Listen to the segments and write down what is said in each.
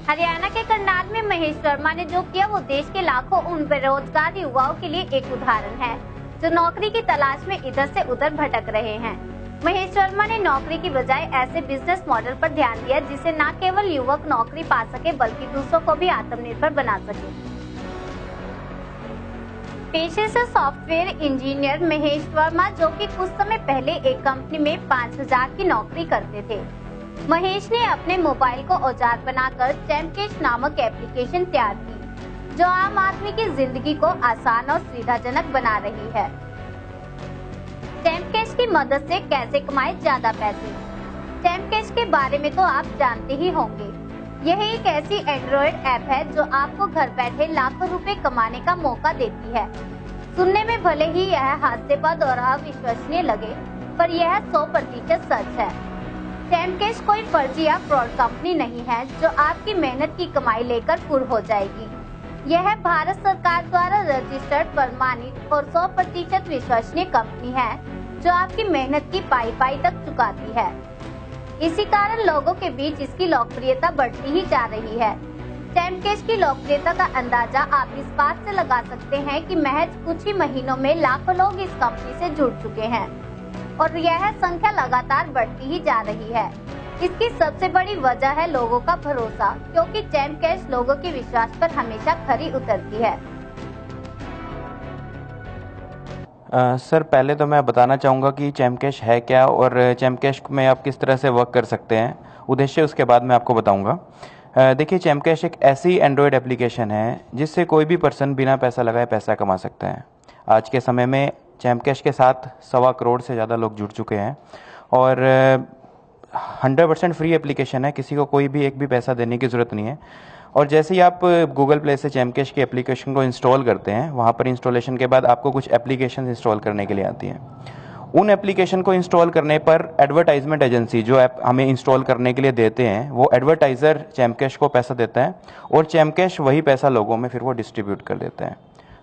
हरियाणा के करनाल में महेश वर्मा ने जो किया वो देश के लाखों उन बेरोजगार युवाओं के लिए एक उदाहरण है जो नौकरी की तलाश में इधर से उधर भटक रहे हैं। महेश वर्मा ने नौकरी की बजाय ऐसे बिजनेस मॉडल पर ध्यान दिया जिससे न केवल युवक नौकरी पा सके बल्कि दूसरों को भी आत्मनिर्भर बना सके। पेशे से सॉफ्टवेयर इंजीनियर महेश वर्मा जो कि कुछ समय पहले एक कंपनी में 5000 की नौकरी करते थे, महेश ने अपने मोबाइल को औजार बनाकर चैमकेश नामक एप्लीकेशन तैयार की जो आम आदमी की जिंदगी को आसान और सुविधाजनक बना रही है। चैमकेश की मदद से कैसे कमाए ज्यादा पैसे। चैमकेश के बारे में तो आप जानते ही होंगे। यह एक ऐसी एंड्रॉइड ऐप है जो आपको घर बैठे लाखों रुपए कमाने का मौका देती है। सुनने में भले ही यह हास्यास्पद और अविश्वसनीय लगे, पर यह 100% सच है। चैमकेश कोई फर्जी या फ्रॉड कंपनी नहीं है जो आपकी मेहनत की कमाई लेकर फुर हो जाएगी। यह भारत सरकार द्वारा रजिस्टर्ड, प्रमाणित और 100% विश्वसनीय कंपनी है जो आपकी मेहनत की पाई पाई तक चुकाती है। इसी कारण लोगों के बीच इसकी लोकप्रियता बढ़ती ही जा रही है। चैमकेश की लोकप्रियता का अंदाजा आप इस बात से लगा सकते हैं कि महज कुछ ही महीनों में लाखों लोग इस कंपनी से जुड़ चुके हैं और यह संख्या लगातार बढ़ती ही जा रही है। इसकी सबसे बड़ी वजह है लोगों का भरोसा, क्योंकि चैमकेश लोगों के विश्वास पर हमेशा खरी उतरती है। सर, पहले तो मैं बताना चाहूँगा कि चैमकेश है क्या और चैमकेश में आप किस तरह से वर्क कर सकते हैं, उद्देश्य उसके बाद मैं आपको बताऊँगा। देखिए, चैमकेश एक ऐसी एंड्रॉयड एप्लीकेशन है जिससे कोई भी पर्सन बिना पैसा लगाए पैसा कमा सकता है। आज के समय में चैमकेश के साथ 1.25 करोड़ से ज़्यादा लोग जुड़ चुके हैं और 100% फ्री एप्लीकेशन है, किसी को कोई भी एक भी पैसा देने की ज़रूरत नहीं है। और जैसे ही आप गूगल प्ले से चैमकेश की एप्लीकेशन को इंस्टॉल करते हैं, वहाँ पर इंस्टॉलेशन के बाद आपको कुछ एप्लीकेशन इंस्टॉल करने के लिए आती हैं। उन एप्लीकेशन को इंस्टॉल करने पर एडवर्टाइजमेंट एजेंसी जो ऐप हमें इंस्टॉल करने के लिए देते हैं, वो एडवर्टाइज़र चैमकेश को पैसा देता है और चैमकेश वही पैसा लोगों में फिर वो डिस्ट्रीब्यूट कर देता है।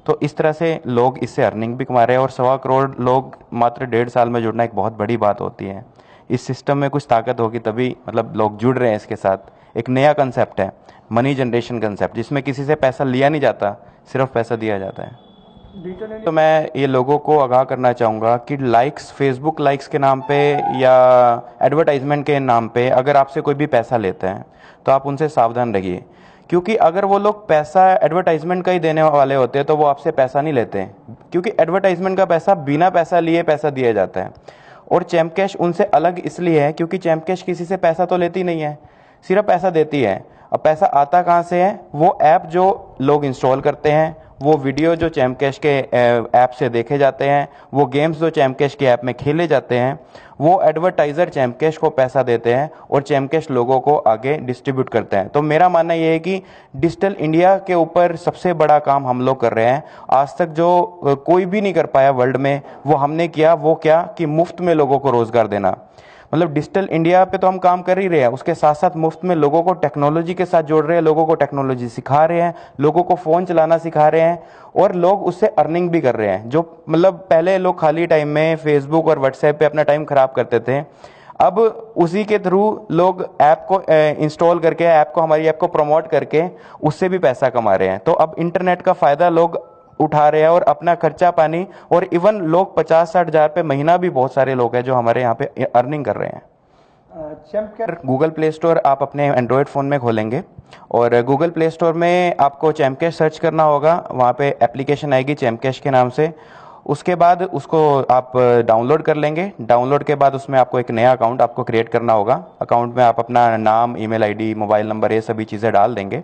तो इस तरह से लोग इससे अर्निंग भी कमा रहे हैं और 1.25 करोड़ लोग मात्र 1.5 साल में जुड़ना एक बहुत बड़ी बात होती है। इस सिस्टम में कुछ ताकत होगी तभी लोग जुड़ रहे हैं इसके साथ। एक नया कंसेप्ट है, मनी जनरेशन कंसेप्ट, जिसमें किसी से पैसा लिया नहीं जाता, सिर्फ पैसा दिया जाता है। तो मैं ये लोगों को आगाह करना चाहूँगा कि लाइक्स, फेसबुक लाइक्स के नाम पे या एडवर्टाइजमेंट के नाम पे अगर आपसे कोई भी पैसा लेते हैं तो आप उनसे सावधान रहिए, क्योंकि अगर वो लोग पैसा एडवर्टाइजमेंट का ही देने वाले होते हैं तो वो आपसे पैसा नहीं लेते, क्योंकि एडवर्टाइजमेंट का पैसा बिना पैसा लिए पैसा दिया जाता है। और चैमकेश उनसे अलग इसलिए है क्योंकि चैमकेश किसी से पैसा तो लेती नहीं है, सिर्फ पैसा देती है। अब पैसा आता कहाँ से है? वो ऐप जो लोग इंस्टॉल करते हैं, वो वीडियो जो चैमकेश के ऐप से देखे जाते हैं, वो गेम्स जो चैमकेश के ऐप में खेले जाते हैं, वो एडवर्टाइज़र चैमकेश को पैसा देते हैं और चैमकेश लोगों को आगे डिस्ट्रीब्यूट करते हैं। तो मेरा मानना ये है कि डिजिटल इंडिया के ऊपर सबसे बड़ा काम हम लोग कर रहे हैं। आज तक जो कोई भी नहीं कर पाया वर्ल्ड में, वो हमने किया। वो क्या कि मुफ्त में लोगों को रोज़गार देना। डिजिटल इंडिया पे तो हम काम कर ही रहे हैं, उसके साथ साथ मुफ्त में लोगों को टेक्नोलॉजी के साथ जोड़ रहे हैं, लोगों को टेक्नोलॉजी सिखा रहे हैं, लोगों को फ़ोन चलाना सिखा रहे हैं और लोग उससे अर्निंग भी कर रहे हैं। जो पहले लोग खाली टाइम में फेसबुक और व्हाट्सएप पे अपना टाइम ख़राब करते थे, अब उसी के थ्रू लोग ऐप को इंस्टॉल करके, हमारी ऐप को प्रमोट करके उससे भी पैसा कमा रहे हैं। तो अब इंटरनेट का फ़ायदा लोग उठा रहे हैं और अपना खर्चा पानी, और इवन लोग 50-60 हज़ार पे महीना भी बहुत सारे लोग हैं जो हमारे यहाँ पे अर्निंग कर रहे हैं। गूगल प्ले स्टोर आप अपने एंड्रॉयड फ़ोन में खोलेंगे और गूगल प्ले स्टोर में आपको चैमकेश सर्च करना होगा, वहाँ पे एप्लीकेशन आएगी चैमकेश के नाम से। उसके बाद उसको आप डाउनलोड कर लेंगे। डाउनलोड के बाद उसमें आपको एक नया अकाउंट आपको क्रिएट करना होगा। अकाउंट में आप अपना नाम, ईमेल आईडी, मोबाइल नंबर, ये सभी चीज़ें डाल देंगे।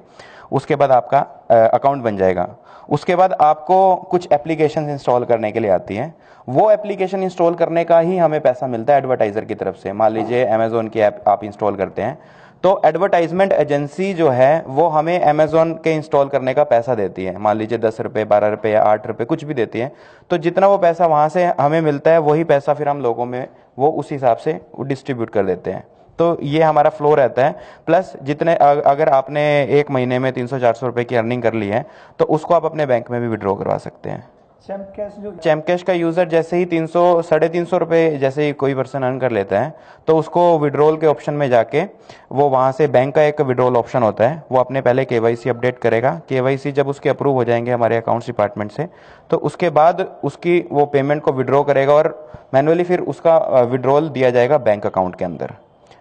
उसके बाद आपका अकाउंट बन जाएगा। उसके बाद आपको कुछ एप्लीकेशन इंस्टॉल करने के लिए आती हैं। वो एप्लीकेशन इंस्टॉल करने का ही हमें पैसा मिलता है एडवर्टाइज़र की तरफ से। मान लीजिए अमेज़ॉन की ऐप आप इंस्टॉल करते हैं, तो एडवर्टाइजमेंट एजेंसी जो है वो हमें अमेज़ॉन के इंस्टॉल करने का पैसा देती है। मान लीजिए 10 रुपये, 12 रुपये या 8 रुपये, कुछ भी देती है। तो जितना वो पैसा वहाँ से हमें मिलता है, वही पैसा फिर हम लोगों में वो उस हिसाब से डिस्ट्रीब्यूट कर देते हैं। तो ये हमारा फ्लो रहता है। प्लस जितने अगर आपने एक महीने में 300-400 रुपये की अर्निंग कर ली है तो उसको आप अपने बैंक में भी विड्रॉ करवा सकते हैं। चैम्प कैश का यूज़र जैसे ही 300-350 रुपये जैसे ही कोई पर्सन अर्न कर लेता है तो उसको विड्रॉल के ऑप्शन में जाके वो वहाँ से बैंक का एक विड्रॉल ऑप्शन होता है, वो अपने पहले केवाईसी अपडेट करेगा। केवाईसी जब उसके अप्रूव हो जाएंगे हमारे अकाउंट्स डिपार्टमेंट से, तो उसके बाद उसकी वो पेमेंट को विड्रॉ करेगा और मैनुअली फिर उसका विड्रॉल दिया जाएगा बैंक अकाउंट के अंदर,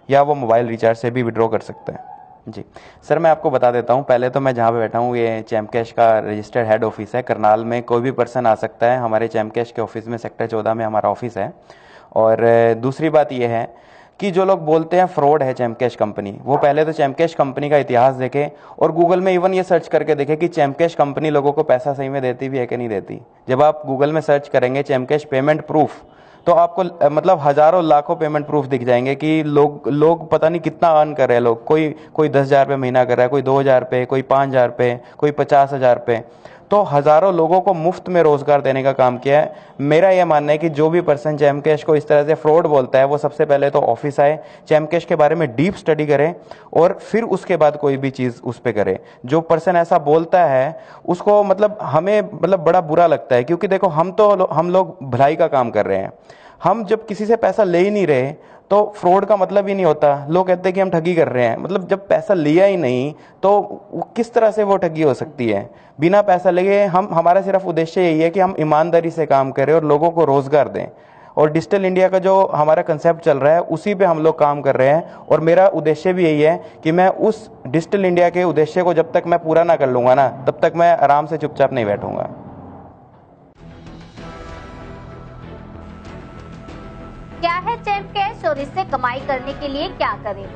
या वो मोबाइल रिचार्ज से भी विड्रॉ कर सकता है। जी सर, मैं आपको बता देता हूँ। पहले तो मैं जहाँ पे बैठा हूँ ये चैम्प कैश का रजिस्टर्ड हेड ऑफिस है करनाल में। कोई भी पर्सन आ सकता है हमारे चैम्प कैश के ऑफिस में, सेक्टर 14 में हमारा ऑफिस है। और दूसरी बात ये है कि जो लोग बोलते हैं फ्रॉड है चैम्प कैश कंपनी, वो पहले तो चैम्प कैश कंपनी का इतिहास देखे और गूगल में इवन ये सर्च करके देखे कि चैम्प कैश कंपनी लोगों को पैसा सही में देती भी है कि नहीं देती। जब आप गूगल में सर्च करेंगे चैम्प कैश पेमेंट प्रूफ, तो आपको मतलब हजारों लाखों पेमेंट प्रूफ दिख जाएंगे कि लोग पता नहीं कितना अर्न कर रहे हैं। लोग कोई 10,000 रुपये महीना कर रहा है, कोई 2,000 रुपये, कोई 5,000 रुपये, कोई 50,000 रुपये। तो हजारों लोगों को मुफ्त में रोजगार देने का काम किया है। मेरा यह मानना है कि जो भी पर्सन चैम्प कैश को इस तरह से फ्रॉड बोलता है वो सबसे पहले तो ऑफिस आए, चैम्प कैश के बारे में डीप स्टडी करे और फिर उसके बाद कोई भी चीज़ उस पर करे। जो पर्सन ऐसा बोलता है उसको मतलब हमें मतलब बड़ा बुरा लगता है, क्योंकि देखो हम लोग भलाई का काम कर रहे हैं। हम जब किसी से पैसा ले ही नहीं रहे तो फ्रॉड का मतलब ही नहीं होता। लोग कहते हैं कि हम ठगी कर रहे हैं, मतलब जब पैसा लिया ही नहीं तो किस तरह से वो ठगी हो सकती है। बिना पैसा लिए हमारा सिर्फ उद्देश्य यही है कि हम ईमानदारी से काम करें और लोगों को रोजगार दें। और डिजिटल इंडिया का जो हमारा कंसेप्ट चल रहा है उसी पे हम लोग काम कर रहे हैं। और मेरा उद्देश्य भी यही है कि मैं उस डिजिटल इंडिया के उद्देश्य को जब तक मैं पूरा ना कर लूँगा ना, तब तक मैं आराम से चुपचाप नहीं बैठूंगा। क्या है चैम्प कैश और इससे कमाई करने के लिए क्या करें?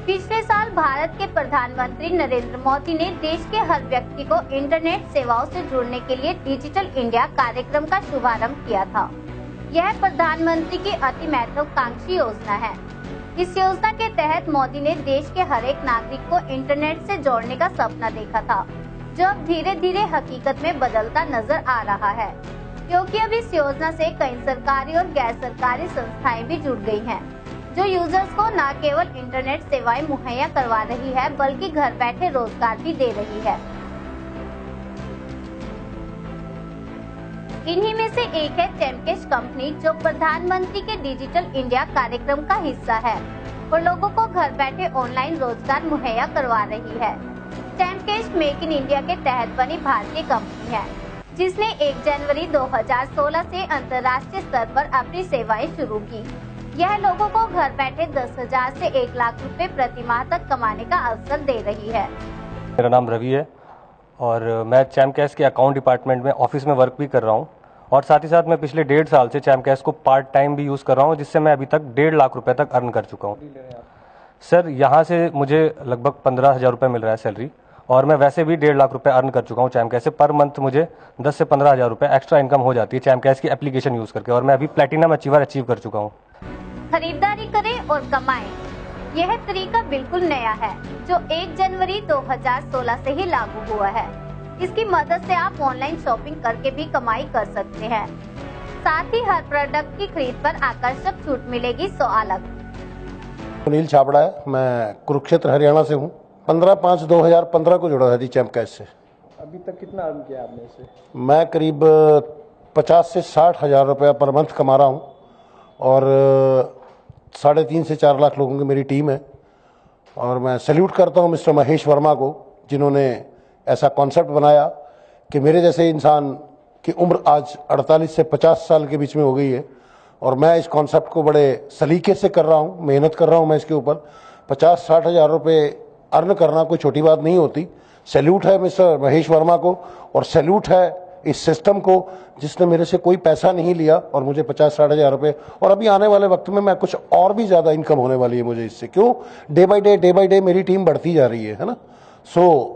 पिछले साल भारत के प्रधानमंत्री नरेंद्र मोदी ने देश के हर व्यक्ति को इंटरनेट सेवाओं से जुड़ने के लिए डिजिटल इंडिया कार्यक्रम का शुभारंभ किया था। यह प्रधानमंत्री की अति महत्वाकांक्षी योजना है। इस योजना के तहत मोदी ने देश के हर एक नागरिक को इंटरनेट से जोड़ने का सपना देखा था, जो अब धीरे धीरे हकीकत में बदलता नजर आ रहा है, क्योंकि अब इस योजना से कई सरकारी और गैर सरकारी संस्थाएं भी जुड़ गई हैं, जो यूजर्स को न केवल इंटरनेट सेवाएं मुहैया करवा रही है बल्कि घर बैठे रोजगार भी दे रही है। इन्हीं में से एक है चैम्प कैश कंपनी, जो प्रधानमंत्री के डिजिटल इंडिया कार्यक्रम का हिस्सा है और लोगों को घर बैठे ऑनलाइन रोजगार मुहैया करवा रही है। Champ cash make in India के तहत बनी भारतीय कंपनी है, जिसने 1 जनवरी 2016 से अंतर्राष्ट्रीय स्तर पर अपनी सेवाएं शुरू की। यह लोगों को घर बैठे 10,000 से 1 लाख रुपए प्रति माह तक कमाने का अवसर दे रही है। मेरा नाम रवि है और मैं चैम्प कैश के अकाउंट डिपार्टमेंट में ऑफिस में वर्क भी कर रहा हूं, और साथ ही साथ मैं पिछले 1.5 साल से चैम्प कैश को पार्ट टाइम भी यूज़ कर रहा हूं, जिससे मैं अभी तक 1.5 लाख रुपए तक अर्न कर चुका हूं। सर, यहाँ से मुझे लगभग 15,000 रुपये मिल रहा है सैलरी, और मैं वैसे भी 1.5 लाख रुपए अर्न कर चुका हूँ चैम्प कैश से। पर मंथ मुझे 10 से 15,000 रुपए एक्स्ट्रा इनकम हो जाती है चैम्प कैश की एप्लीकेशन यूज़ करके, और मैं अभी प्लेटिनम अचीवर अचीव कर चुका हूँ। खरीदारी करें और कमाएं, यह तरीका बिल्कुल नया है, जो 1 जनवरी 2016 से ही लागू हुआ है। इसकी मदद से आप ऑनलाइन शॉपिंग करके भी कमाई कर सकते हैं। साथ ही हर प्रोडक्ट की खरीद पर आकर्षक छूट मिलेगी 100 अलग। सुनील छाबड़ा है, मैं कुरुक्षेत्र हरियाणा से हूँ। 15/5/2015 को जुड़ा था जी चैम्प कैश से। अभी तक कितना अर्न किया आपने इससे? मैं करीब 50 से 60 हज़ार रुपया पर मंथ कमा रहा हूँ, और 3.5 से 4 लाख लोगों की मेरी टीम है। और मैं सैल्यूट करता हूँ मिस्टर महेश वर्मा को, जिन्होंने ऐसा कॉन्सेप्ट बनाया कि मेरे जैसे इंसान की उम्र आज 48 से 50 साल के बीच में हो गई है, और मैं इस कॉन्सेप्ट को बड़े सलीके से कर रहा हूँ, मेहनत कर रहा हूँ मैं इसके ऊपर। 50-60 हज़ार रुपये अर्न करना कोई छोटी बात नहीं होती। सैल्यूट है मिस्टर महेश वर्मा को, और सैल्यूट है इस सिस्टम को जिसने मेरे से कोई पैसा नहीं लिया और मुझे 50-60 हज़ार रुपये, और अभी आने वाले वक्त में मैं कुछ और भी ज़्यादा इनकम होने वाली है मुझे इससे। क्यों? डे बाय डे मेरी टीम बढ़ती जा रही है ना। सो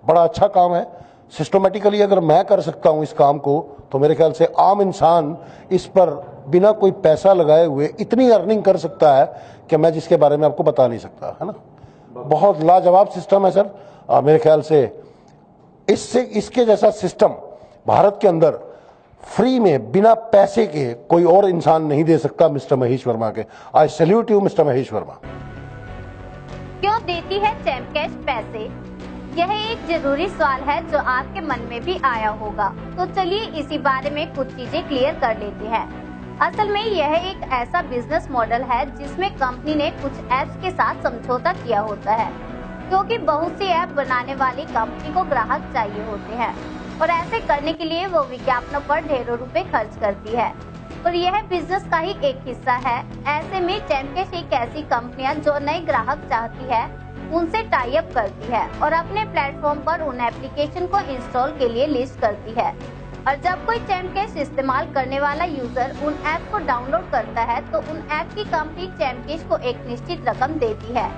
बड़ा अच्छा काम है। सिस्टमेटिकली अगर मैं कर सकता हूँ इस काम को, तो मेरे ख्याल से आम इंसान इस पर बिना कोई पैसा लगाए हुए इतनी अर्निंग कर सकता है कि मैं जिसके बारे में आपको बता नहीं सकता, है ना। बहुत लाजवाब सिस्टम है सर। मेरे ख्याल से इसके जैसा सिस्टम भारत के अंदर फ्री में बिना पैसे के कोई और इंसान नहीं दे सकता मिस्टर महेश वर्मा के। आई salute you mister Mahesh Verma. क्यों देती है चैम्प कैश पैसे? यह एक जरूरी सवाल है जो आपके मन में भी आया होगा, तो चलिए इसी बारे में कुछ चीजें क्लियर कर लेते हैं। असल में यह एक ऐसा बिजनेस मॉडल है जिसमें कंपनी ने कुछ ऐप्स के साथ समझौता किया होता है, क्योंकि बहुत सी ऐप बनाने वाली कंपनी को ग्राहक चाहिए होते हैं और ऐसे करने के लिए वो विज्ञापनों पर ढेरों रुपए खर्च करती है और यह बिजनेस का ही एक हिस्सा है। ऐसे में चैमकैश एक ऐसी कंपनियां जो नए ग्राहक चाहती है उनसे टाई अप करती है और अपने प्लेटफॉर्म पर उन एप्लीकेशन को इंस्टॉल के लिए लिस्ट करती है। और जब कोई चैमकैश इस्तेमाल करने वाला यूजर उन ऐप को डाउनलोड करता है तो उन ऐप की कंपनी चैमकैश को एक निश्चित रकम देती है,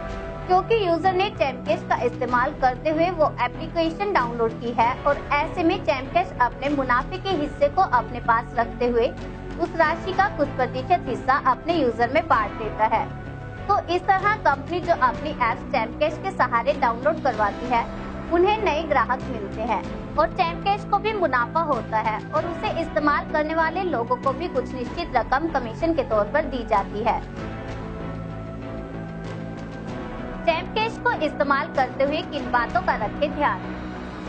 क्योंकि यूजर ने चैमकैश का इस्तेमाल करते हुए वो एप्लीकेशन डाउनलोड की है। और ऐसे में चैमकैश अपने मुनाफे के हिस्से को अपने पास रखते हुए उस राशि का कुछ प्रतिशत हिस्सा अपने यूजर में बांट देता है। तो इस तरह कंपनी जो अपनी ऐप्स चैमकैश के सहारे डाउनलोड करवाती है उन्हें नए ग्राहक मिलते हैं और चैमकैश को भी मुनाफा होता है और उसे इस्तेमाल करने वाले लोगों को भी कुछ निश्चित रकम कमीशन के तौर पर दी जाती है। चैमकैश को इस्तेमाल करते हुए किन बातों का रखें ध्यान।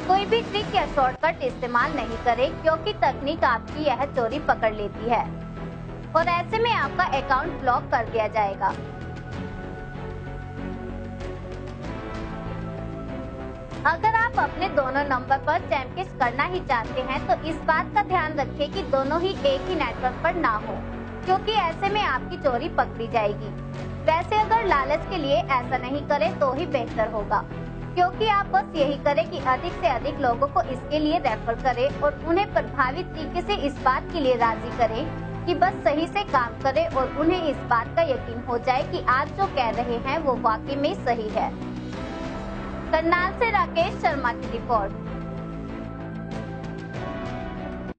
कोई भी ट्रिक या शॉर्टकट इस्तेमाल नहीं करें, क्योंकि तकनीक आपकी यह चोरी पकड़ लेती है और ऐसे में आपका अकाउंट ब्लॉक कर दिया जाएगा। अगर आप अपने दोनों नंबर पर चैमकैश करना ही चाहते हैं तो इस बात का ध्यान रखें कि दोनों ही एक ही नेटवर्क पर ना हो, क्योंकि ऐसे में आपकी चोरी पकड़ी जाएगी। वैसे अगर लालच के लिए ऐसा नहीं करें तो ही बेहतर होगा, क्योंकि आप बस यही करें कि अधिक से अधिक लोगों को इसके लिए रेफर करें और उन्हें प्रभावित तरीके से इस बात के लिए राजी करें कि बस सही से काम करें और उन्हें इस बात का यकीन हो जाए कि आप जो कह रहे हैं वो वाकई में सही है। करनाल से राकेश शर्मा की रिपोर्ट।